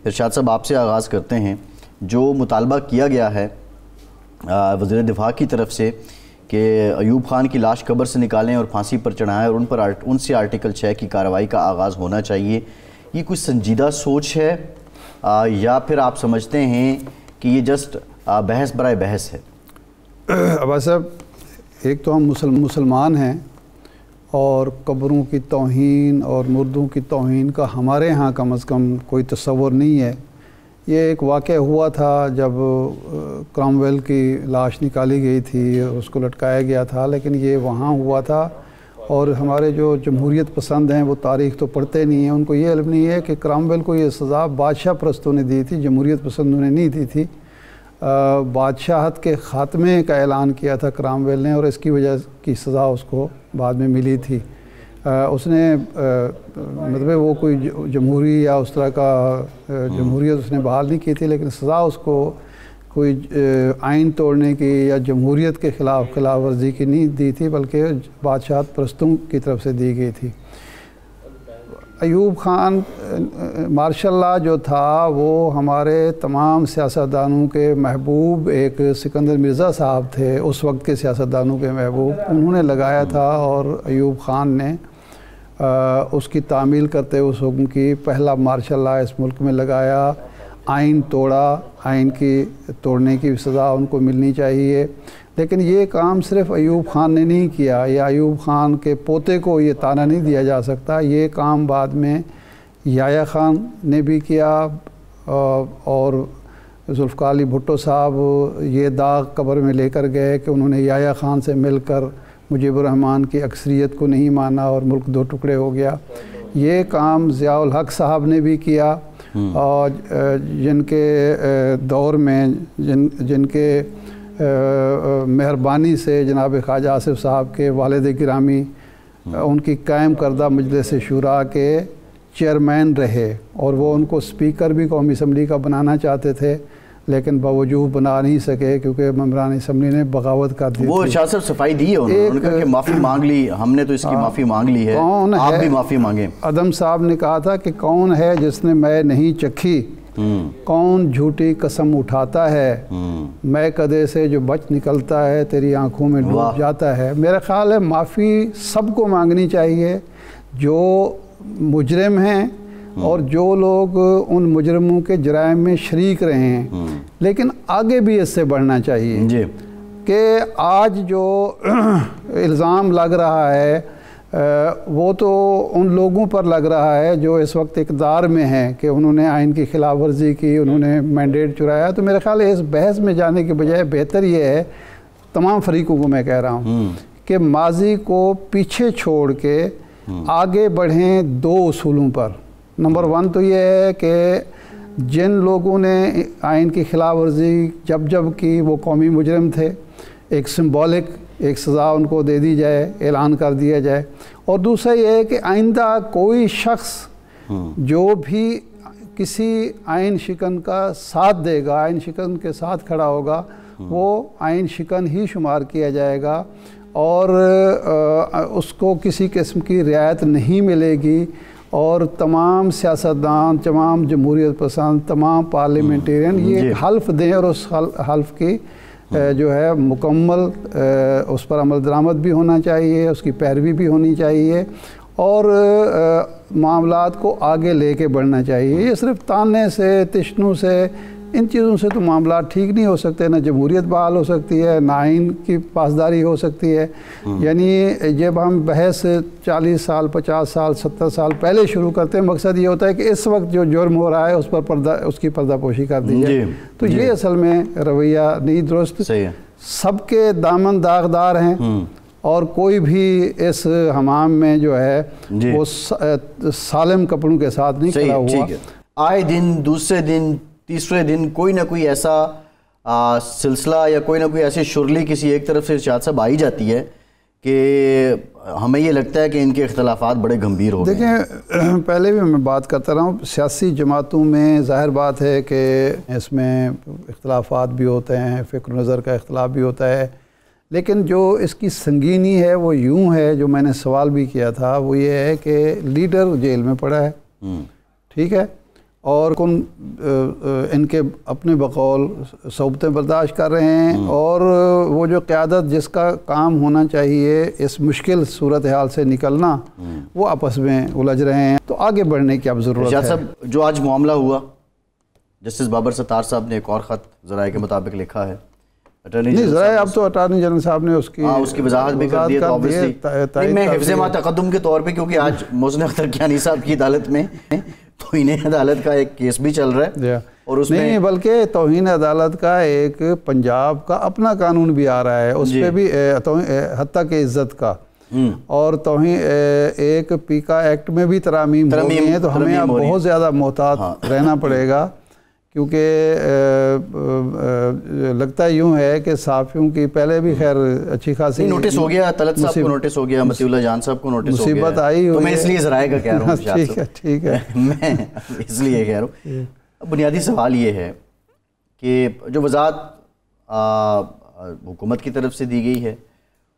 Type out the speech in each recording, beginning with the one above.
ارشاد صاحب آپ سے آغاز کرتے ہیں. جو مطالبہ کیا گیا ہے وزیر دفاع کی طرف سے کہ ایوب خان کی لاش قبر سے نکالیں اور پھانسی پر چڑھائیں اور ان سے آرٹیکل 6 کی کارروائی کا آغاز ہونا چاہیے، یہ کوئی سنجیدہ سوچ ہے یا پھر آپ سمجھتے ہیں کہ یہ جسٹ بحث برائے بحث ہے؟ عباس صاحب، ایک تو ہم مسلمان ہیں اور قبروں کی توہین اور مردوں کی توہین کا ہمارے ہاں کم از کم کوئی تصور نہیں ہے. یہ ایک واقعہ ہوا تھا جب کرامویل کی لاش نکالی گئی تھی، اس کو لٹکایا گیا تھا، لیکن یہ وہاں ہوا تھا. اور ہمارے جو جمہوریت پسند ہیں وہ تاریخ تو پڑھتے نہیں ہیں، ان کو یہ علم نہیں ہے کہ کرامویل کو یہ سزا بادشاہ پرستوں نے دی تھی، جمہوریت پسندوں نے نہیں دی تھی. بادشاہت کے خاتمے کا اعلان کیا تھا کرامویل نے، اور اس کی وجہ کی سزا اس کو بعد میں ملی تھی. اس نے مطلب وہ کوئی جمہوری یا اس طرح کا جمہوریت اس نے بحال نہیں کی تھی، لیکن سزا اس کو کوئی آئین توڑنے کی یا جمہوریت کے خلاف ورزی کی نہیں دی تھی، بلکہ بادشاہت پرستوں کی طرف سے دی گئی تھی. ایوب خان ماشاء اللہ جو تھا وہ ہمارے تمام سیاستدانوں کے محبوب ایک سکندر مرزا صاحب تھے، اس وقت کے سیاستدانوں کے محبوب، انہوں نے لگایا تھا. اور ایوب خان نے اس کی تعمیل کرتے ہوئے اس حکم کی پہلا مارشل لا اس ملک میں لگایا، آئین توڑا، آئین کی توڑنے کی سزا ان کو ملنی چاہیے. لیکن یہ کام صرف ایوب خان نے نہیں کیا، یا ایوب خان کے پوتے کو یہ طعنہ نہیں دیا جا سکتا. یہ کام بعد میں یحییٰ خان نے بھی کیا، اور ذوالفقار علی بھٹو صاحب یہ داغ قبر میں لے کر گئے کہ انہوں نے یحییٰ خان سے مل کر مجیب الرحمن کی اکثریت کو نہیں مانا اور ملک دو ٹکڑے ہو گیا. یہ کام ضیاء الحق صاحب نے بھی کیا، اور جن کے دور میں جن کے مہربانی سے جناب خواجہ آصف صاحب کے والد گرامی ان کی قائم کردہ مجلس شورا کے چیئرمین رہے، اور وہ ان کو سپیکر بھی قومی اسمبلی کا بنانا چاہتے تھے، لیکن باوجود بنا نہیں سکے کیونکہ ممبران اسمبلی نے بغاوت کر دی. وہ ارشاد صاحب صفائی دی ہے، انہوں نے کہا کہ معافی مانگ لی، ہم نے تو اس کی معافی مانگ لی ہے، آپ بھی معافی مانگیں. ادم صاحب نے کہا تھا کہ کون ہے جس نے میں نہیں چکھی، کون جھوٹی قسم اٹھاتا ہے، میں کدے سے جو بچ نکلتا ہے تیری آنکھوں میں ڈوب جاتا ہے. میرا خیال ہے معافی سب کو مانگنی چاہیے جو مجرم ہیں اور جو لوگ ان مجرموں کے جرائم میں شریک رہے ہیں، لیکن آگے بھی اس سے بڑھنا چاہیے کہ آج جو الزام لگ رہا ہے وہ تو ان لوگوں پر لگ رہا ہے جو اس وقت اقتدار میں ہیں کہ انہوں نے آئین کی خلاف ورزی کی، انہوں نے مینڈیٹ چرایا. تو میرا خیال ہے اس بحث میں جانے کے بجائے بہتر یہ ہے، تمام فریقوں کو میں کہہ رہا ہوں، کہ ماضی کو پیچھے چھوڑ کے آگے بڑھیں دو اصولوں پر. نمبر 1 تو یہ ہے کہ جن لوگوں نے آئین کی خلاف ورزی جب کی وہ قومی مجرم تھے، ایک سمبولک ایک سزا ان کو دے دی جائے، اعلان کر دیا جائے. اور دوسرا یہ ہے کہ آئندہ کوئی شخص جو بھی کسی آئین شکن کا ساتھ دے گا، آئین شکن کے ساتھ کھڑا ہوگا، وہ آئین شکن ہی شمار کیا جائے گا، اور اس کو کسی قسم کی رعایت نہیں ملے گی. اور تمام سیاستدان، تمام جمہوریت پسند، تمام پارلیمنٹیرین یہ حلف دیں، اور اس حلف کی جو ہے مکمل اس پر عمل درآمد بھی ہونا چاہیے، اس کی پیروی بھی ہونی چاہیے، اور معاملات کو آگے لے کے بڑھنا چاہیے. یہ صرف تانے سے، تشنوں سے، ان چیزوں سے تو معاملات ٹھیک نہیں ہو سکتے. نہ جمہوریت بحال ہو سکتی ہے، نہ آئین کی پاسداری ہو سکتی ہے. یعنی جب ہم بحث 40 سال، 50 سال، 70 سال پہلے شروع کرتے ہیں، مقصد یہ ہوتا ہے کہ اس وقت جو جرم ہو رہا ہے اس پر اس کی پردہ پوشی کر دی جائے. تو یہ اصل میں رویہ نہیں درست. سب کے دامن داغدار ہیں، اور کوئی بھی اس حمام میں جو ہے وہ سالم کپڑوں کے ساتھ نہیں کھڑا ہوا. آئے دن، دوسرے دن، تیسرے دن کوئی نہ کوئی ایسا سلسلہ یا کوئی نہ کوئی ایسی شرلی کسی ایک طرف سے ارشاد صاحب آئی جاتی ہے کہ ہمیں یہ لگتا ہے کہ ان کے اختلافات بڑے گمبھیر ہو گئے. دیکھیں، پہلے بھی میں بات کرتا رہا ہوں، سیاسی جماعتوں میں ظاہر بات ہے کہ اس میں اختلافات بھی ہوتے ہیں، فکر و نظر کا اختلاف بھی ہوتا ہے، لیکن جو اس کی سنگینی ہے وہ یوں ہے، جو میں نے سوال بھی کیا تھا، وہ یہ ہے کہ لیڈر جیل میں پڑا ہے، ٹھیک ہے، اور ان کے اپنے بقول صحبتیں برداشت کر رہے ہیں، اور وہ جو قیادت جس کا کام ہونا چاہیے اس مشکل صورتحال سے نکلنا، وہ آپس میں الجھ رہے ہیں. تو آگے بڑھنے کی اب ضرورت ہے. صاحب جو آج معاملہ ہوا، جسٹس بابر ستار صاحب نے ایک اور خط ذرائع کے مطابق لکھا ہے. نہیں ذرائع اب تو اٹارنی جنرل صاحب نے اس کی وضاحت بھی کر دی ہے. تو میں حفظ ما تقدم کے طور پہ، کیونکہ آج محسن اختر کیانی صاحب کی عدالت میں توہین عدالت کا ایک کیس بھی چل رہا ہے، اور اس میں نہیں بلکہ توہین عدالت کا ایک پنجاب کا اپنا قانون بھی آ رہا ہے، اس پہ بھی حتیٰ کہ عزت کا، اور توہین ایک پیکا ایکٹ میں بھی ترامیم ہو گئی ہیں. تو ہمیں اب بہت زیادہ محتاط رہنا پڑے گا، کیونکہ لگتا یوں ہے کہ صحافیوں کی پہلے بھی خیر اچھی خاصی نوٹس ہو گیا، طلعت صاحب کو نوٹس ہو گیا، مطیع اللہ جان صاحب کو نوٹس ہو گیا، مصیبت آئی ہوئی ہے. تو میں اس لیے ذرائع کا کہہ رہا ہوں. ٹھیک ہے میں اس لیے کہہ رہا ہوں. بنیادی سوال یہ ہے کہ جو وضاحت حکومت کی طرف سے دی گئی ہے،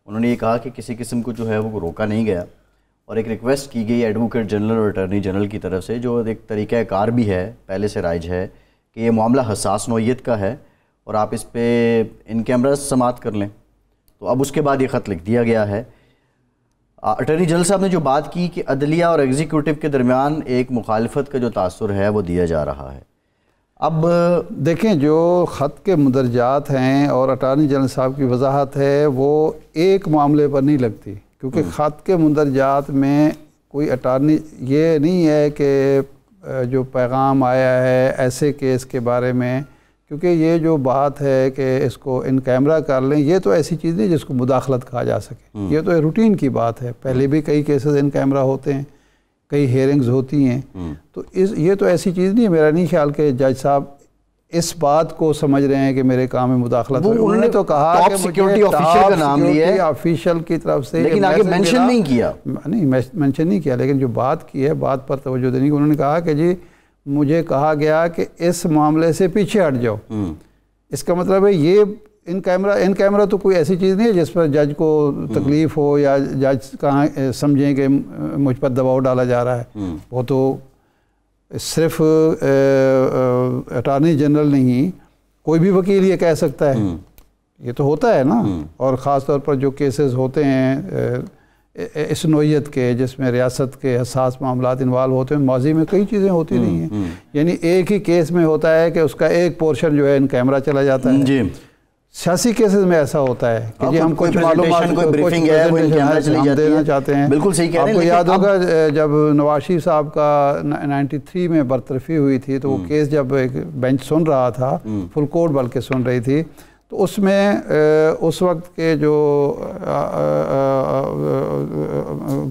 انہوں نے یہ کہا کہ کسی قسم کو جو ہے وہ روکا نہیں گیا، اور ایک ریکویسٹ کی گئی ایڈوکیٹ جنرل اور اٹارنی جنرل کی طرف سے، جو ایک طریقہ کار بھی ہے پہلے سے رائج ہے کہ یہ معاملہ حساس نوعیت کا ہے اور آپ اس پہ ان کیمرہ سماعت کر لیں. تو اب اس کے بعد یہ خط لکھ دیا گیا ہے. اٹارنی جنرل صاحب نے جو بات کی کہ عدلیہ اور ایگزیکیوٹو کے درمیان ایک مخالفت کا جو تاثر ہے وہ دیا جا رہا ہے. اب دیکھیں جو خط کے مندرجات ہیں اور اٹارنی جنرل صاحب کی وضاحت ہے وہ ایک معاملے پر نہیں لگتی، کیونکہ خط کے مندرجات میں کوئی اٹارنی یہ نہیں ہے کہ جو پیغام آیا ہے ایسے کیس کے بارے میں، کیونکہ یہ جو بات ہے کہ اس کو ان کیمرہ کر لیں، یہ تو ایسی چیز نہیں جس کو مداخلت کہا جا سکے. یہ تو روٹین کی بات ہے، پہلے بھی کئی کیسز ان کیمرہ ہوتے ہیں، کئی ہیئرنگز ہوتی ہیں. تو یہ تو ایسی چیز نہیں ہے. میرا نہیں خیال کہ جج صاحب اس بات کو سمجھ رہے ہیں کہ میرے کام میں مداخلت ہوئی. انہوں نے تو کہا کہ سیکیورٹی آفیشل کا نام لیا ہے آفیشل کی طرف سے، لیکن آگے مینشن نہیں کیا. نہیں مینشن نہیں کیا، لیکن جو بات کی ہے بات پر توجہ دینی. انہوں نے کہا کہ جی مجھے کہا گیا کہ اس معاملے سے پیچھے ہٹ جاؤ. اس کا مطلب ہے یہ ان کیمرہ تو کوئی ایسی چیز نہیں ہے جس پر جج کو تکلیف ہو یا جج کہاں سمجھیں کہ مجھ پر دباؤ ڈالا جا رہا ہے. وہ تو صرف اٹارنی جنرل نہیں، کوئی بھی وکیل یہ کہہ سکتا ہے. یہ تو ہوتا ہے نا. اور خاص طور پر جو کیسز ہوتے ہیں اس نوعیت کے جس میں ریاست کے حساس معاملات انوالو ہوتے ہیں، ماضی میں کئی چیزیں ہوتی نہیں ہیں. یعنی ایک ہی کیس میں ہوتا ہے کہ اس کا ایک پورشن جو ہے ان کیمرہ چلا جاتا ہے. جی سیاسی کیسز میں ایسا ہوتا ہے کہ جی ہم کچھ معلومات دینا چاہتے ہیں. بالکل صحیح کہہ رہے ہیں. آپ کو یاد ہوگا جب نواز شریف صاحب کا 93 میں برطرفی ہوئی تھی تو وہ کیس جب ایک بینچ سن رہا تھا، فل کورٹ بلکہ سن رہی تھی، تو اس میں اس وقت کے جو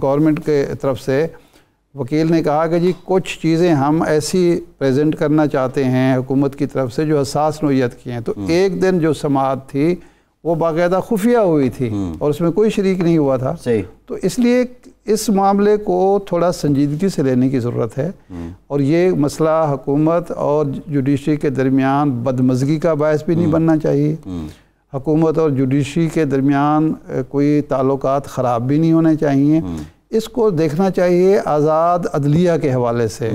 گورنمنٹ کے طرف سے وکیل نے کہا کہ جی کچھ چیزیں ہم ایسی پریزنٹ کرنا چاہتے ہیں حکومت کی طرف سے جو حساس نوعیت کی ہیں. تو ایک دن جو سماعت تھی وہ باقاعدہ خفیہ ہوئی تھی اور اس میں کوئی شریک نہیں ہوا تھا. تو اس لیے اس معاملے کو تھوڑا سنجیدگی سے لینے کی ضرورت ہے، اور یہ مسئلہ حکومت اور جوڈیشری کے درمیان بدمزگی کا باعث بھی نہیں بننا چاہیے. حکومت اور جوڈیشری کے درمیان کوئی تعلقات خراب بھی نہیں ہونے چاہیے. اس کو دیکھنا چاہیے آزاد عدلیہ کے حوالے سے.